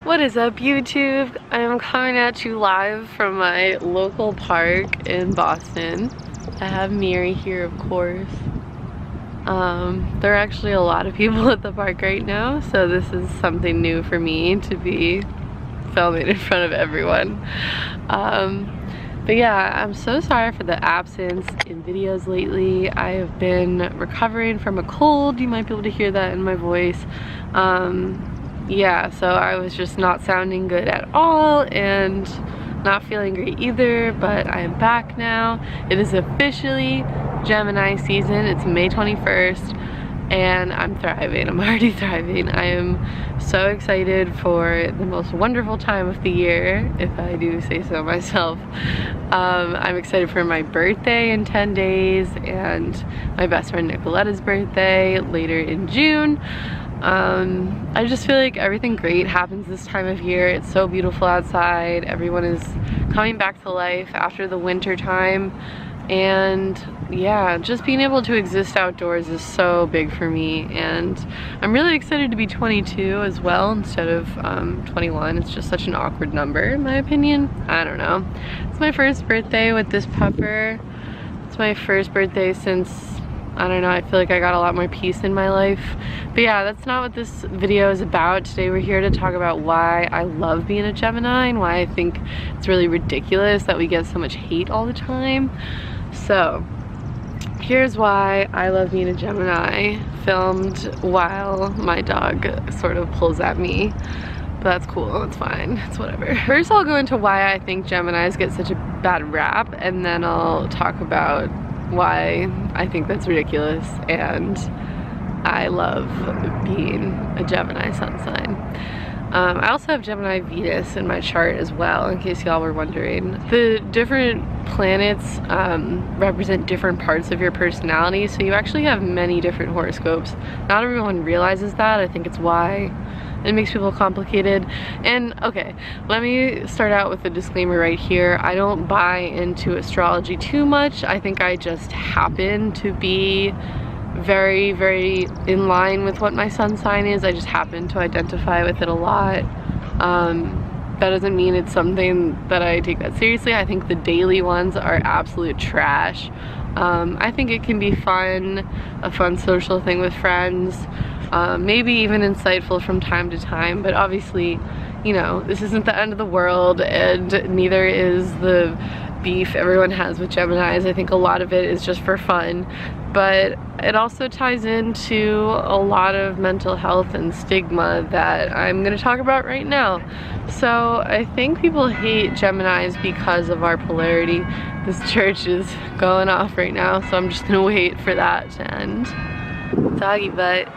What is up, YouTube? I am coming at you live from my local park in Boston. I have Miri here, of course. There are actually a lot of people at the park right now, so this is something new for me to be filming in front of everyone. But yeah, I'm so sorry for the absence in videos lately. I have been recovering from a cold. You might be able to hear that in my voice. Yeah, so I was just not sounding good at all and not feeling great either, but I am back now. It is officially Gemini season. It's May 21st and I'm thriving. I'm already thriving. I am so excited for the most wonderful time of the year, if I do say so myself. I'm excited for my birthday in 10 days and my best friend Nicoletta's birthday later in June. I just feel like everything great happens this time of year. It's so beautiful outside. Everyone is coming back to life after the winter time. And yeah, just being able to exist outdoors is so big for me. And I'm really excited to be 22 as well instead of 21. It's just such an awkward number in my opinion. I don't know. It's my first birthday with this pupper. It's my first birthday since, I don't know, I feel like I got a lot more peace in my life. But yeah, that's not what this video is about. Today we're here to talk about why I love being a Gemini and why I think it's really ridiculous that we get so much hate all the time. So, here's why I love being a Gemini, filmed while my dog sort of pulls at me. But that's cool, it's fine, it's whatever. First I'll go into why I think Geminis get such a bad rap, and then I'll talk about why I think that's ridiculous and I love being a Gemini sun sign. I also have Gemini Venus in my chart as well, in case y'all were wondering. The different planets represent different parts of your personality, so you actually have many different horoscopes. Not everyone realizes that. I think it's why it makes people complicated. And okay, let me start out with a disclaimer right here. I don't buy into astrology too much. I think I just happen to be very, very in line with what my sun sign is. I just happen to identify with it a lot. That doesn't mean it's something that I take that seriously. I think the daily ones are absolute trash. I think it can be fun, a fun social thing with friends, maybe even insightful from time to time, but obviously, you know, this isn't the end of the world and neither is the beef everyone has with Geminis. I think a lot of it is just for fun, but it also ties into a lot of mental health and stigma that I'm gonna talk about right now. So I think people hate Geminis because of our polarity. This church is going off right now, so I'm just gonna wait for that to end. Doggy butt.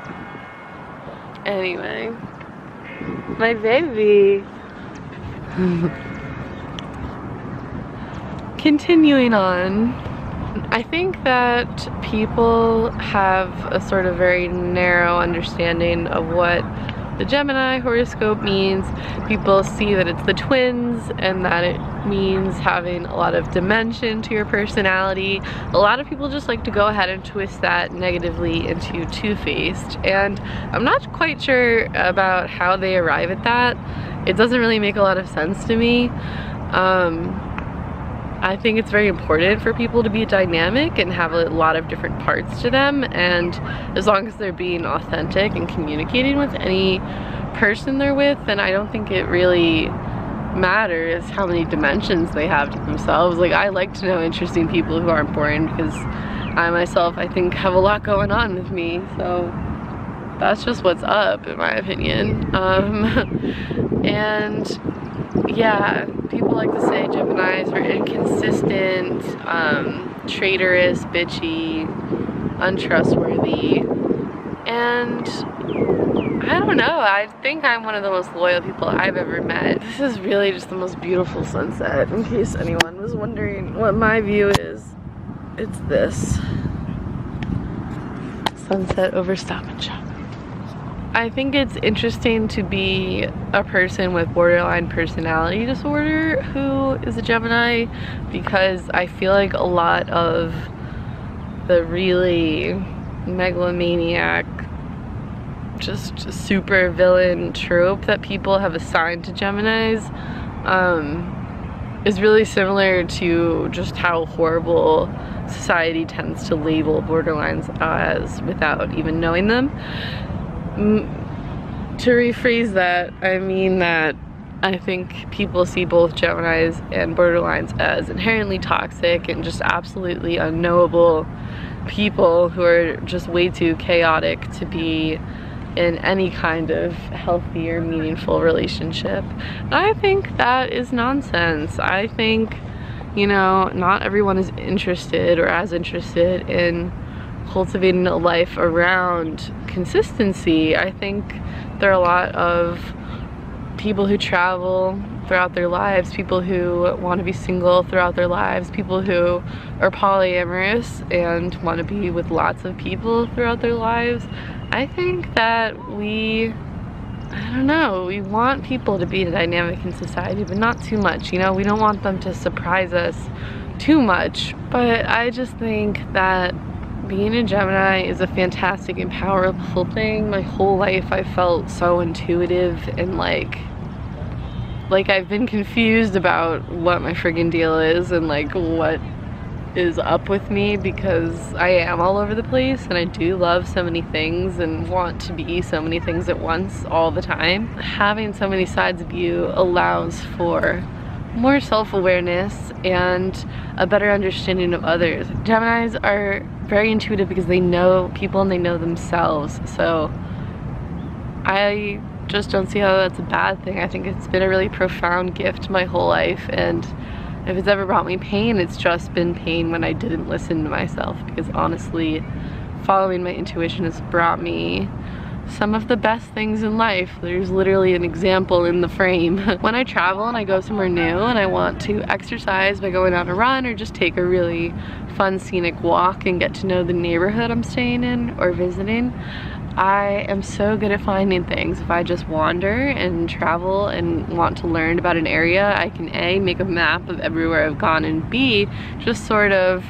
Anyway, my baby. Continuing on, I think that people have a sort of very narrow understanding of what the Gemini horoscope means. People see that it's the twins and that it means having a lot of dimension to your personality. A lot of people just like to go ahead and twist that negatively into two-faced, and I'm not quite sure about how they arrive at that. It doesn't really make a lot of sense to me. I think it's very important for people to be dynamic and have a lot of different parts to them, and as long as they're being authentic and communicating with any person they're with, then I don't think it really matters how many dimensions they have to themselves. Like, I like to know interesting people who aren't boring because I myself, I think, have a lot going on with me, so that's just what's up in my opinion. And yeah, people like to say Geminis are inconsistent, traitorous, bitchy, untrustworthy, and I don't know, I think I'm one of the most loyal people I've ever met. This is really just the most beautiful sunset, in case anyone was wondering what my view is. It's this. Sunset over Stop and Shop. I think it's interesting to be a person with borderline personality disorder who is a Gemini, because I feel like a lot of the really megalomaniac just super villain trope that people have assigned to Geminis is really similar to just how horrible society tends to label borderlines as without even knowing them. To rephrase that, I mean that I think people see both Geminis and borderlines as inherently toxic and just absolutely unknowable people who are just way too chaotic to be in any kind of healthy or meaningful relationship. And I think that is nonsense. I think, you know, not everyone is interested or as interested in cultivating a life around consistency. I think there are a lot of people who travel throughout their lives, people who want to be single throughout their lives, people who are polyamorous and want to be with lots of people throughout their lives. I think that I don't know, we want people to be dynamic in society, but not too much, you know? We don't want them to surprise us too much. But I just think that being a Gemini is a fantastic and powerful thing. My whole life I felt so intuitive and like I've been confused about what my friggin' deal is and like what is up with me, because I am all over the place and I do love so many things and want to be so many things at once all the time. Having so many sides of you allows for more self-awareness and a better understanding of others. Geminis are very intuitive because they know people and they know themselves, so I just don't see how that's a bad thing. I think it's been a really profound gift my whole life, and if it's ever brought me pain, it's just been pain when I didn't listen to myself, because honestly, following my intuition has brought me some of the best things in life. There's literally an example in the frame. When I travel and I go somewhere new and I want to exercise by going on a run or just take a really fun scenic walk and get to know the neighborhood I'm staying in or visiting, I am so good at finding things. If I just wander and travel and want to learn about an area, I can A, make a map of everywhere I've gone, and B, just sort of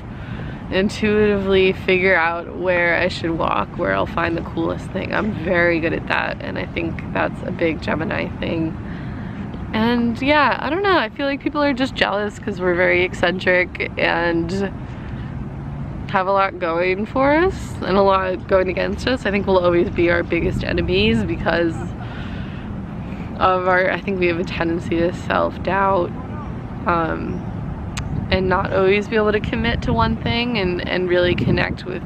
intuitively figure out where I should walk, where I'll find the coolest thing. I'm very good at that, and I think that's a big Gemini thing. And yeah, I don't know, I feel like people are just jealous because we're very eccentric and have a lot going for us and a lot going against us. I think we'll always be our biggest enemies because of I think we have a tendency to self-doubt and not always be able to commit to one thing and really connect with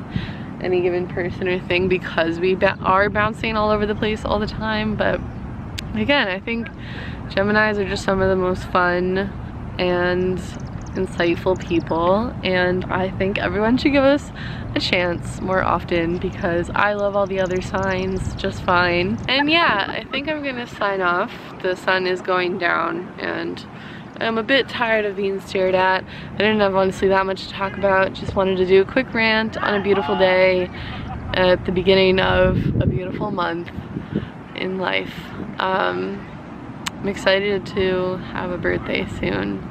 any given person or thing because we are bouncing all over the place all the time. But again, I think Geminis are just some of the most fun and insightful people, and I think everyone should give us a chance more often because I love all the other signs just fine. And yeah, I think I'm gonna sign off. The sun is going down and I'm a bit tired of being stared at. I didn't have honestly that much to talk about. Just wanted to do a quick rant on a beautiful day at the beginning of a beautiful month in life. I'm excited to have a birthday soon,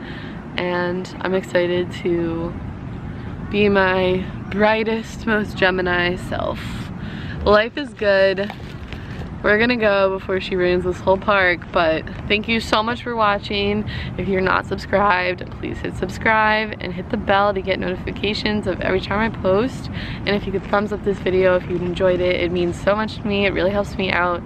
and I'm excited to be my brightest, most Gemini self. Life is good. We're gonna go before she ruins this whole park, but thank you so much for watching. If you're not subscribed, please hit subscribe and hit the bell to get notifications of every time I post. And if you could thumbs up this video if you enjoyed it, it means so much to me. It really helps me out.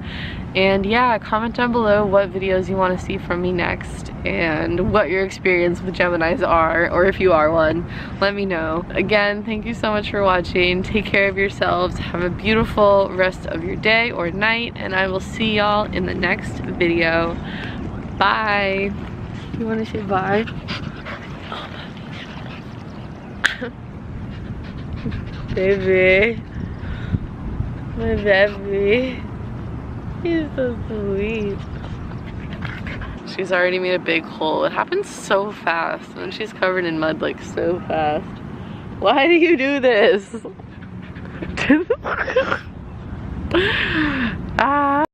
And yeah, comment down below what videos you want to see from me next and what your experience with Geminis are, or if you are one, let me know. Again, thank you so much for watching. Take care of yourselves. Have a beautiful rest of your day or night, and I will see y'all in the next video. Bye. You want to say bye? Baby. My baby. He's so sweet. She's already made a big hole. It happens so fast, and she's covered in mud like so fast. Why do you do this? Ah.